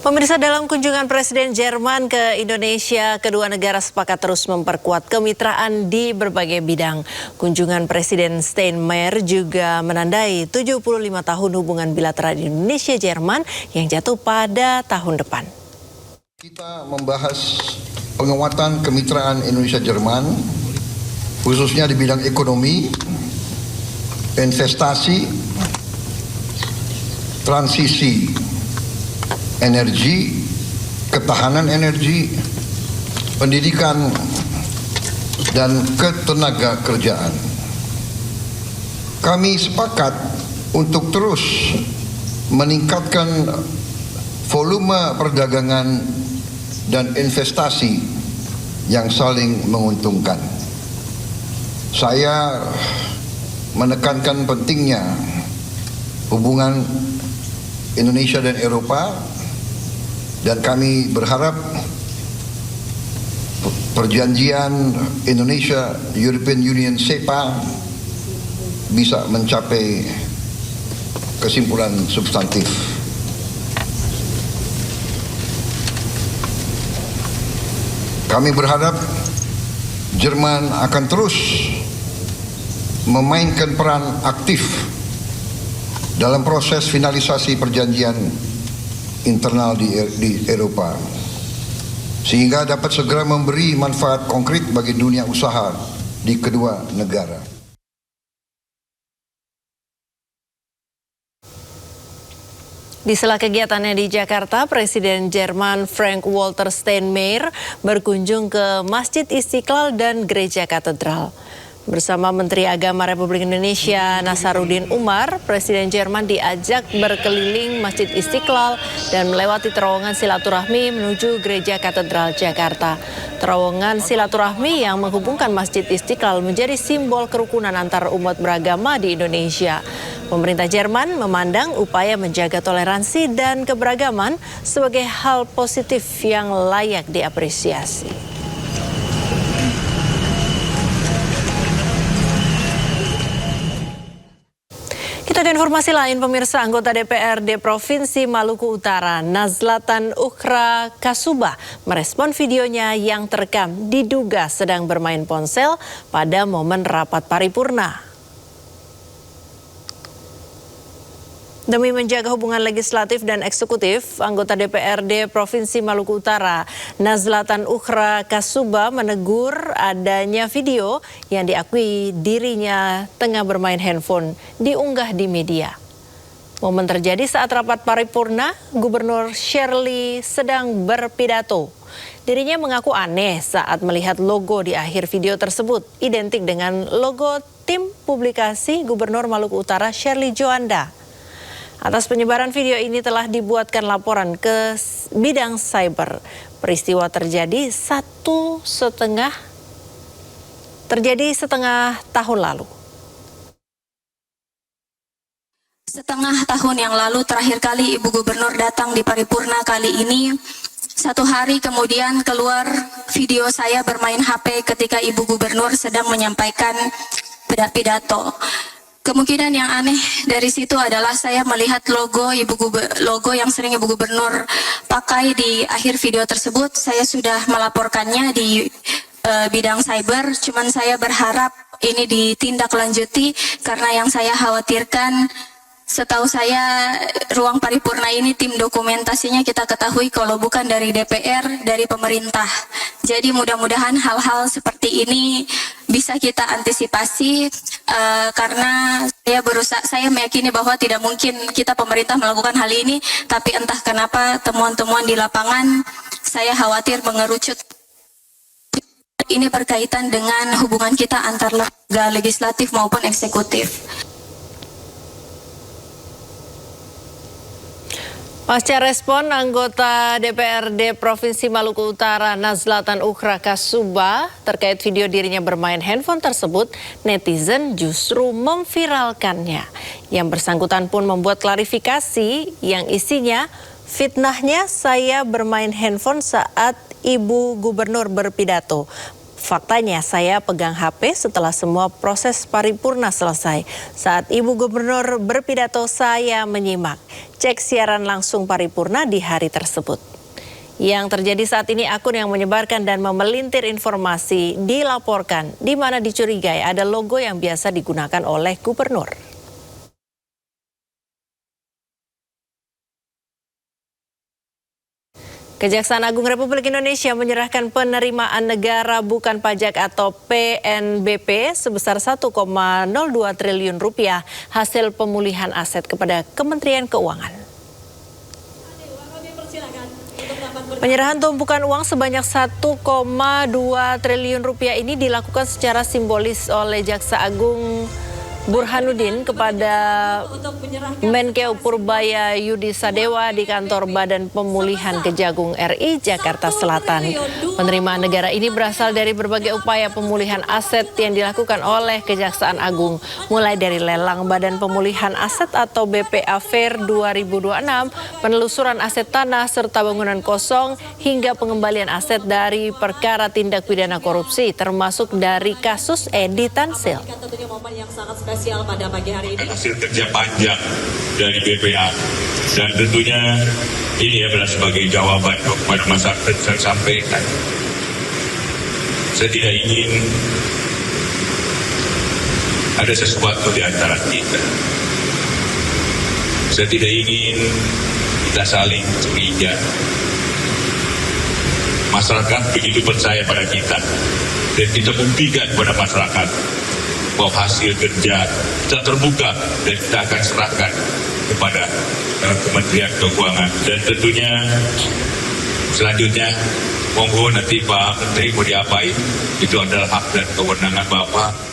Pemirsa, dalam kunjungan Presiden Jerman ke Indonesia, kedua negara sepakat terus memperkuat kemitraan di berbagai bidang. Kunjungan Presiden Steinmeier juga menandai 75 tahun hubungan bilateral Indonesia-Jerman yang jatuh pada tahun depan. Kita membahas penguatan kemitraan Indonesia-Jerman, khususnya di bidang ekonomi, investasi, transisi energi, ketahanan energi, pendidikan, dan ketenaga kerjaan. Kami sepakat untuk terus meningkatkan volume perdagangan dan investasi yang saling menguntungkan. Saya menekankan pentingnya hubungan Indonesia dan Eropa, dan kami berharap perjanjian Indonesia-European Union SEPA bisa mencapai kesimpulan substantif. Kami berharap Jerman akan terus memainkan peran aktif dalam proses finalisasi perjanjian internal di Eropa, sehingga dapat segera memberi manfaat konkret bagi dunia usaha di kedua negara. Di sela kegiatannya di Jakarta, Presiden Jerman Frank-Walter Steinmeier berkunjung ke Masjid Istiqlal dan Gereja Katedral. Bersama Menteri Agama Republik Indonesia Nasaruddin Umar, Presiden Jerman diajak berkeliling Masjid Istiqlal dan melewati terowongan silaturahmi menuju Gereja Katedral Jakarta. Terowongan silaturahmi yang menghubungkan Masjid Istiqlal menjadi simbol kerukunan antar umat beragama di Indonesia. Pemerintah Jerman memandang upaya menjaga toleransi dan keberagaman sebagai hal positif yang layak diapresiasi. Kita ke informasi lain, pemirsa. Anggota DPRD Provinsi Maluku Utara, Nazlatan Ukhra Kasubah, merespon videonya yang terekam diduga sedang bermain ponsel pada momen rapat paripurna. Demi menjaga hubungan legislatif dan eksekutif, anggota DPRD Provinsi Maluku Utara, Nazlatan Ukhra Kasubah, menegur adanya video yang diakui dirinya tengah bermain handphone diunggah di media. Momen terjadi saat rapat paripurna, Gubernur Shirley sedang berpidato. Dirinya mengaku aneh saat melihat logo di akhir video tersebut, identik dengan logo tim publikasi Gubernur Maluku Utara Shirley Joanda. Atas penyebaran video ini telah dibuatkan laporan ke bidang cyber. Peristiwa terjadi setengah tahun lalu. Setengah tahun yang lalu terakhir kali Ibu Gubernur datang di paripurna kali ini. 1 hari kemudian keluar video saya bermain HP ketika Ibu Gubernur sedang menyampaikan pidato. Kemungkinan yang aneh dari situ adalah saya melihat logo yang sering Ibu Gubernur pakai di akhir video tersebut. Saya sudah melaporkannya di bidang cyber, cuman saya berharap ini ditindaklanjuti karena yang saya khawatirkan, setahu saya ruang paripurna ini tim dokumentasinya kita ketahui kalau bukan dari DPR, dari pemerintah. Jadi mudah-mudahan hal-hal seperti ini bisa kita antisipasi karena saya meyakini bahwa tidak mungkin kita pemerintah melakukan hal ini, tapi entah kenapa temuan-temuan di lapangan saya khawatir mengerucut. Ini berkaitan dengan hubungan kita antar lembaga legislatif maupun eksekutif. Pasca respon anggota DPRD Provinsi Maluku Utara Nazlatan Ukhra Kasubah terkait video dirinya bermain handphone tersebut, netizen justru memviralkannya. Yang bersangkutan pun membuat klarifikasi yang isinya, fitnahnya saya bermain handphone saat Ibu Gubernur berpidato. Faktanya saya pegang HP setelah semua proses paripurna selesai. Saat Ibu Gubernur berpidato saya menyimak. Cek siaran langsung paripurna di hari tersebut. Yang terjadi saat ini akun yang menyebarkan dan memelintir informasi dilaporkan di mana dicurigai ada logo yang biasa digunakan oleh Gubernur. Kejaksaan Agung Republik Indonesia menyerahkan penerimaan negara bukan pajak atau PNBP sebesar 1,02 triliun rupiah hasil pemulihan aset kepada Kementerian Keuangan. Penyerahan tumpukan uang sebanyak 1,2 triliun rupiah ini dilakukan secara simbolis oleh Jaksa Agung Burhanuddin kepada Menkeu Purbaya Yudi Sadewa di kantor Badan Pemulihan Kejagung RI Jakarta Selatan. Penerimaan negara ini berasal dari berbagai upaya pemulihan aset yang dilakukan oleh Kejaksaan Agung, mulai dari lelang Badan Pemulihan Aset atau BPA Fair 2026, penelusuran aset tanah serta bangunan kosong, hingga pengembalian aset dari perkara tindak pidana korupsi, termasuk dari kasus Edi Tansil. Spesial pada pagi hari ini. Hasil kerja panjang dari BPA dan tentunya ini adalah sebagai jawaban kepada masyarakat saya sampaikan. Saya tidak ingin ada sesuatu di antara kita. Saya tidak ingin kita saling curiga. Masyarakat begitu percaya pada kita dan kita buktikan kepada masyarakat bahwa hasil kerja kita terbuka dan kita akan serahkan kepada Kementerian Keuangan. Dan tentunya selanjutnya monggo nanti Pak Menteri mau diapain, itu adalah hak dan kewenangan Bapak.